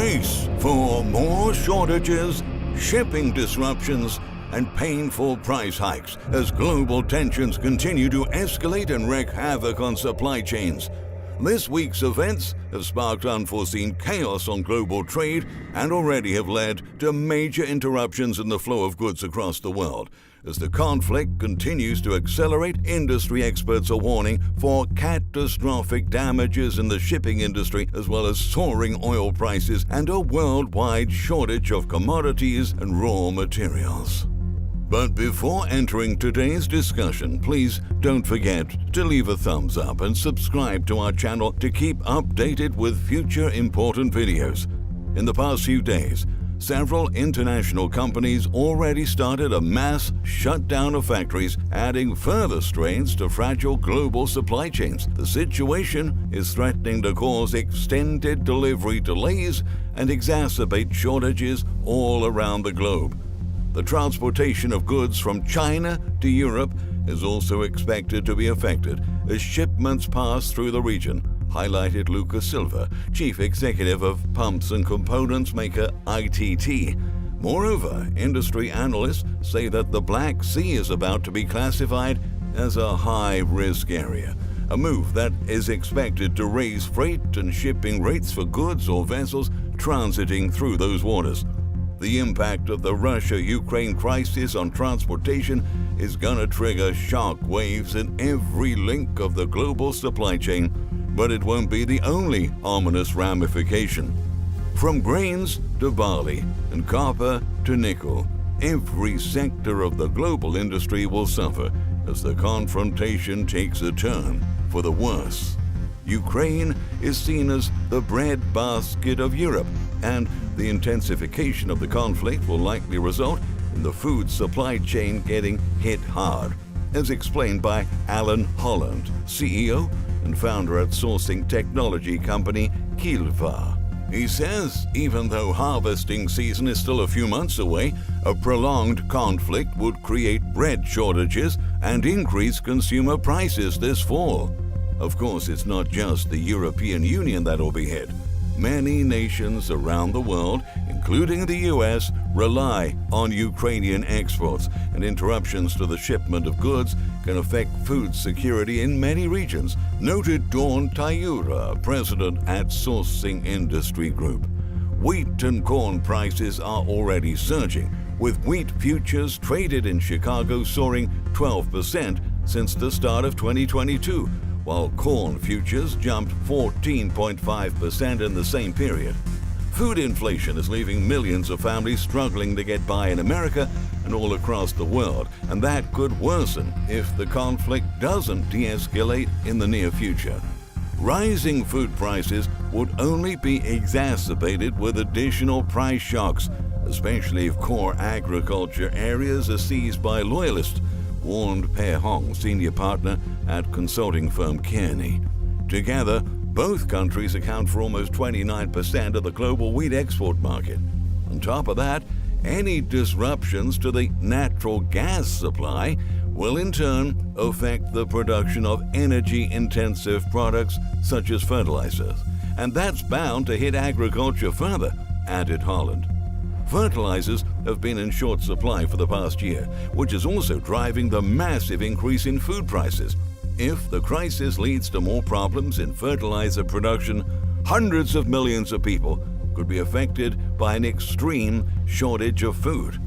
Brace for more shortages, shipping disruptions, and painful price hikes as global tensions continue to escalate and wreak havoc on supply chains. This week's events have sparked unforeseen chaos on global trade and already have led to major interruptions in the flow of goods across the world. As the conflict continues to accelerate, industry experts are warning for catastrophic damages in the shipping industry, as well as soaring oil prices and a worldwide shortage of commodities and raw materials. But before entering today's discussion, please don't forget to leave a thumbs up and subscribe to our channel to keep updated with future important videos. In the past few days, several international companies already started a mass shutdown of factories, adding further strains to fragile global supply chains. The situation is threatening to cause extended delivery delays and exacerbate shortages all around the globe. The transportation of goods from China to Europe is also expected to be affected as shipments pass through the region, highlighted Lucas Silva, chief executive of pumps and components maker ITT. Moreover, industry analysts say that the Black Sea is about to be classified as a high-risk area, a move that is expected to raise freight and shipping rates for goods or vessels transiting through those waters. The impact of the Russia-Ukraine crisis on transportation is gonna trigger shock waves in every link of the global supply chain, but it won't be the only ominous ramification. From grains to barley and copper to nickel, every sector of the global industry will suffer as the confrontation takes a turn for the worse. Ukraine is seen as the breadbasket of Europe, and the intensification of the conflict will likely result in the food supply chain getting hit hard, as explained by Alan Holland, CEO and founder at sourcing technology company Kilva. He says even though harvesting season is still a few months away, a prolonged conflict would create bread shortages and increase consumer prices this fall. Of course, it's not just the European Union that'll be hit. Many nations around the world, including the US, rely on Ukrainian exports, and interruptions to the shipment of goods can affect food security in many regions, noted Dawn Tayura, president at Sourcing Industry Group. Wheat and corn prices are already surging, with wheat futures traded in Chicago soaring 12% since the start of 2022, while corn futures jumped 14.5% in the same period. Food inflation is leaving millions of families struggling to get by in America and all across the world, and that could worsen if the conflict doesn't de-escalate in the near future. Rising food prices would only be exacerbated with additional price shocks, especially if core agriculture areas are seized by loyalists, warned Pe Hong, senior partner at consulting firm Kearney. Together, both countries account for almost 29% of the global wheat export market. On top of that, any disruptions to the natural gas supply will in turn affect the production of energy-intensive products such as fertilizers, and that's bound to hit agriculture further, added Holland. Fertilizers have been in short supply for the past year, which is also driving the massive increase in food prices. If the crisis leads to more problems in fertilizer production, hundreds of millions of people could be affected by an extreme shortage of food.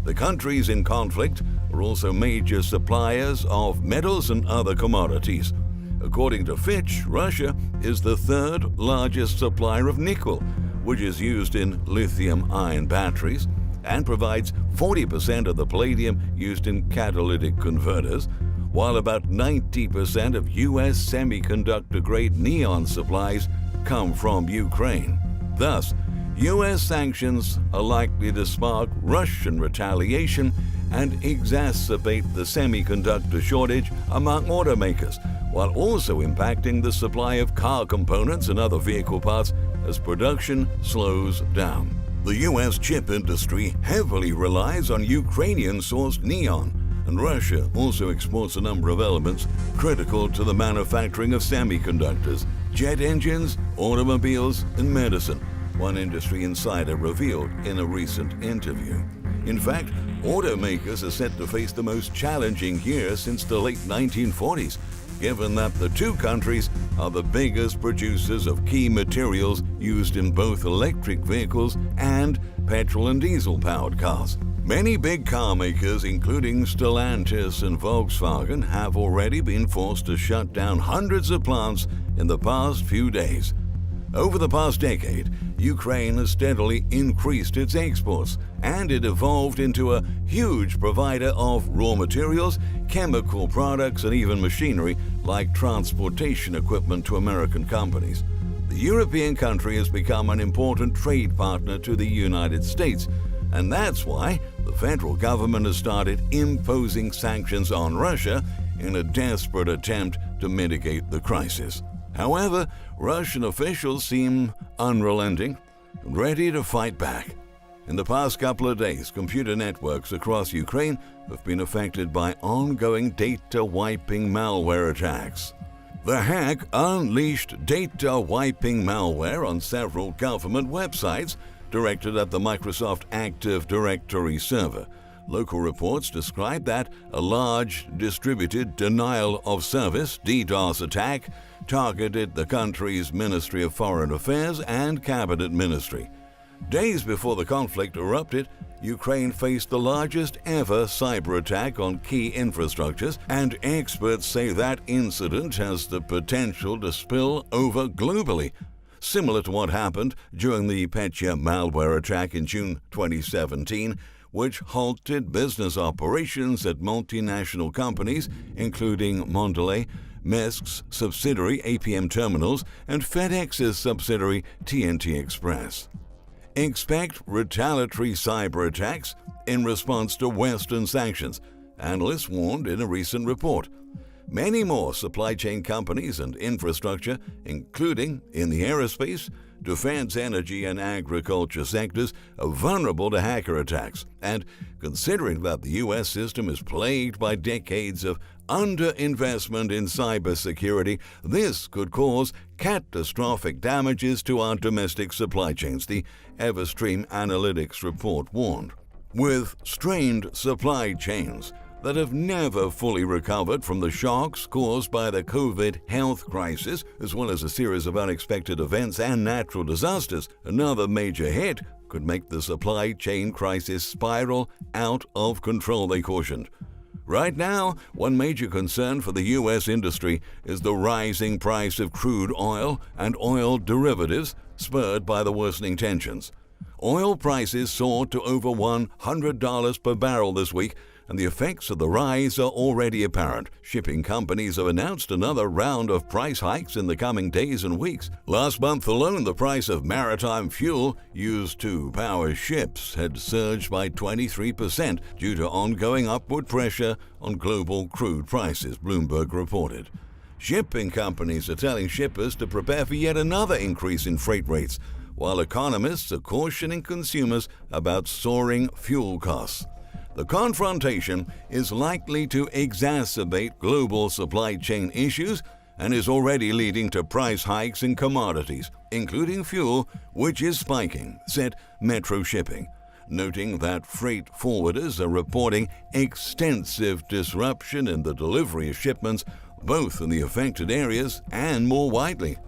The countries in conflict are also major suppliers of metals and other commodities. According to Fitch, Russia is the third largest supplier of nickel, which is used in lithium-ion batteries, and provides 40% of the palladium used in catalytic converters, while about 90% of U.S. semiconductor-grade neon supplies come from Ukraine. Thus, U.S. sanctions are likely to spark Russian retaliation and exacerbate the semiconductor shortage among automakers, while also impacting the supply of car components and other vehicle parts as production slows down. The U.S. chip industry heavily relies on Ukrainian-sourced neon, and Russia also exports a number of elements critical to the manufacturing of semiconductors, jet engines, automobiles, and medicine. one industry insider revealed in a recent interview. In fact, automakers are set to face the most challenging year since the late 1940s, given that the two countries are the biggest producers of key materials used in both electric vehicles and petrol and diesel-powered cars. Many big car makers, including Stellantis and Volkswagen, have already been forced to shut down hundreds of plants in the past few days. Over the past decade, Ukraine has steadily increased its exports, and it evolved into a huge provider of raw materials, chemical products, and even machinery like transportation equipment to American companies. The European country has become an important trade partner to the United States, and that's why the federal government has started imposing sanctions on Russia in a desperate attempt to mitigate the crisis. However, Russian officials seem unrelenting and ready to fight back. In the past couple of days, computer networks across Ukraine have been affected by ongoing data-wiping malware attacks. The hack unleashed data-wiping malware on several government websites directed at the Microsoft Active Directory server. Local reports describe that a large distributed denial of service (DDoS) attack targeted the country's Ministry of Foreign Affairs and Cabinet Ministry. Days before the conflict erupted, Ukraine faced the largest ever cyber attack on key infrastructures, and experts say that incident has the potential to spill over globally, similar to what happened during the Petya malware attack in June 2017, which halted business operations at multinational companies, including Mondelez, Maersk's subsidiary APM Terminals, and FedEx's subsidiary TNT Express. Expect retaliatory cyber attacks in response to Western sanctions, analysts warned in a recent report. Many more supply chain companies and infrastructure, including in the aerospace, defense, energy, and agriculture sectors, are vulnerable to hacker attacks. And considering that the U.S. system is plagued by decades of underinvestment in cybersecurity, this could cause catastrophic damages to our domestic supply chains, the Everstream Analytics report warned. With strained supply chains that have never fully recovered from the shocks caused by the COVID health crisis, as well as a series of unexpected events and natural disasters, another major hit could make the supply chain crisis spiral out of control, they cautioned. Right now, one major concern for the U.S. industry is the rising price of crude oil and oil derivatives spurred by the worsening tensions. Oil prices soared to over $100 per barrel this week, and the effects of the rise are already apparent. Shipping companies have announced another round of price hikes in the coming days and weeks. Last month alone, the price of maritime fuel used to power ships had surged by 23% due to ongoing upward pressure on global crude prices, Bloomberg reported. Shipping companies are telling shippers to prepare for yet another increase in freight rates, while economists are cautioning consumers about soaring fuel costs. The confrontation is likely to exacerbate global supply chain issues and is already leading to price hikes in commodities, including fuel, which is spiking, said Metro Shipping, noting that freight forwarders are reporting extensive disruption in the delivery of shipments, both in the affected areas and more widely.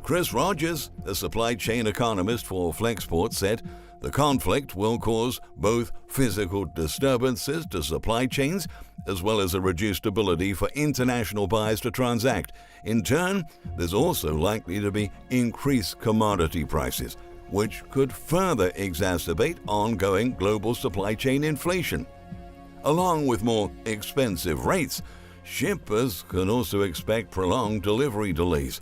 Chris Rogers, a supply chain economist for Flexport, said the conflict will cause both physical disturbances to supply chains as well as a reduced ability for international buyers to transact. In turn, there's also likely to be increased commodity prices, which could further exacerbate ongoing global supply chain inflation. Along with more expensive rates, shippers can also expect prolonged delivery delays.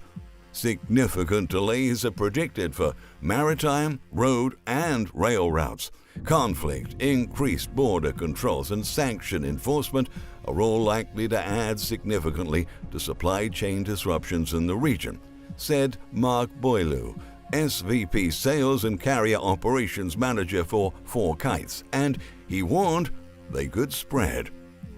Significant delays are predicted for maritime, road, and rail routes. Conflict, increased border controls, and sanction enforcement are all likely to add significantly to supply chain disruptions in the region, said Mark Boileau, SVP Sales and Carrier Operations Manager for FourKites, and he warned they could spread.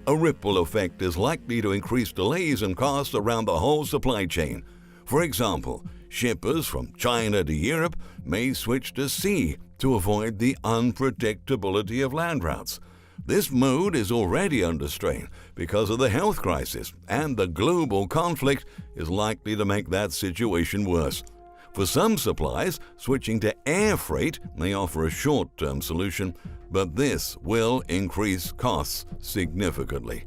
A ripple effect is likely to increase delays and costs around the whole supply chain. For example, Shippers from China to Europe may switch to sea to avoid the unpredictability of land routes. This mode is already under strain because of the health crisis, and the global conflict is likely to make that situation worse. For some supplies, switching to air freight may offer a short-term solution, but this will increase costs significantly.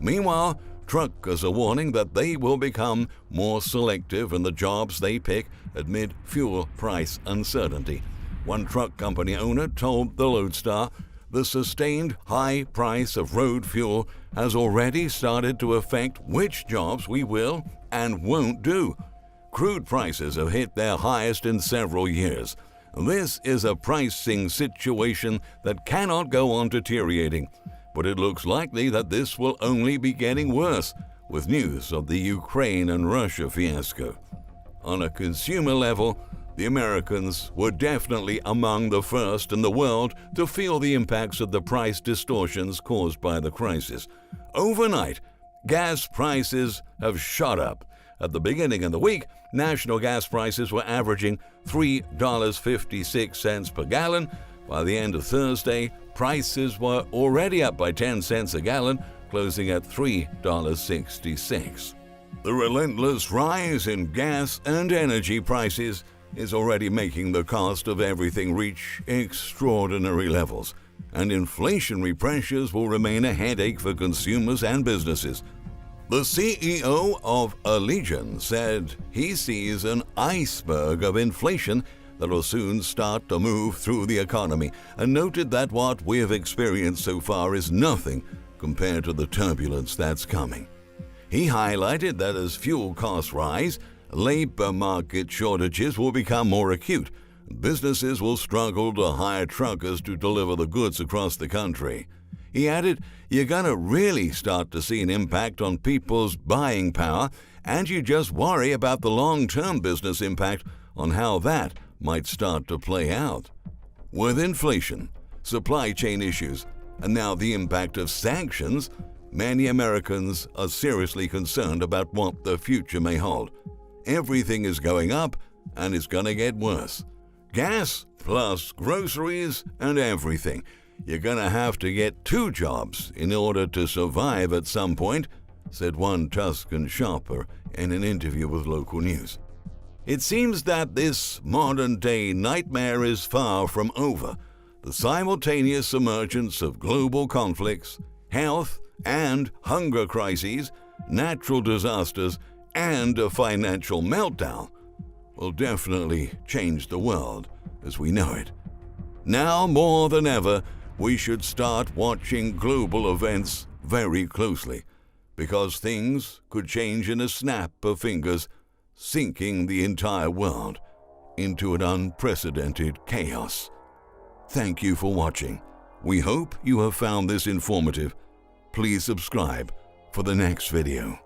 Meanwhile, truckers are warning that they will become more selective in the jobs they pick amid fuel price uncertainty. One truck company owner told the Lodestar, "The sustained high price of road fuel has already started to affect which jobs we will and won't do. Crude prices have hit their highest in several years. This is a pricing situation that cannot go on deteriorating, but it looks likely that this will only be getting worse with news of the Ukraine and Russia fiasco." On a consumer level, the Americans were definitely among the first in the world to feel the impacts of the price distortions caused by the crisis. Overnight, gas prices have shot up. At the beginning of the week, national gas prices were averaging $3.56 per gallon. By the end of Thursday, prices were already up by 10 cents a gallon, closing at $3.66. The relentless rise in gas and energy prices is already making the cost of everything reach extraordinary levels, and inflationary pressures will remain a headache for consumers and businesses. The CEO of Allegion said he sees an iceberg of inflation that will soon start to move through the economy, and noted that what we have experienced so far is nothing compared to the turbulence that's coming. He highlighted that as fuel costs rise, labor market shortages will become more acute. Businesses will struggle to hire truckers to deliver the goods across the country. He added, "You're going to really start to see an impact on people's buying power, and you just worry about the long-term business impact on how that might start to play out." With inflation, supply chain issues, and now the impact of sanctions, many Americans are seriously concerned about what the future may hold. Everything is going up, and it's going to get worse. Gas plus groceries and everything. You're going to have to get 2 jobs in order to survive at some point, said one Tuscan shopper in an interview with local news. It seems that this modern-day nightmare is far from over. The simultaneous emergence of global conflicts, health and hunger crises, natural disasters, and a financial meltdown will definitely change the world as we know it. Now more than ever, we should start watching global events very closely, because things could change in a snap of fingers, sinking the entire world into an unprecedented chaos. Thank you for watching. We hope you have found this informative. Please subscribe for the next video.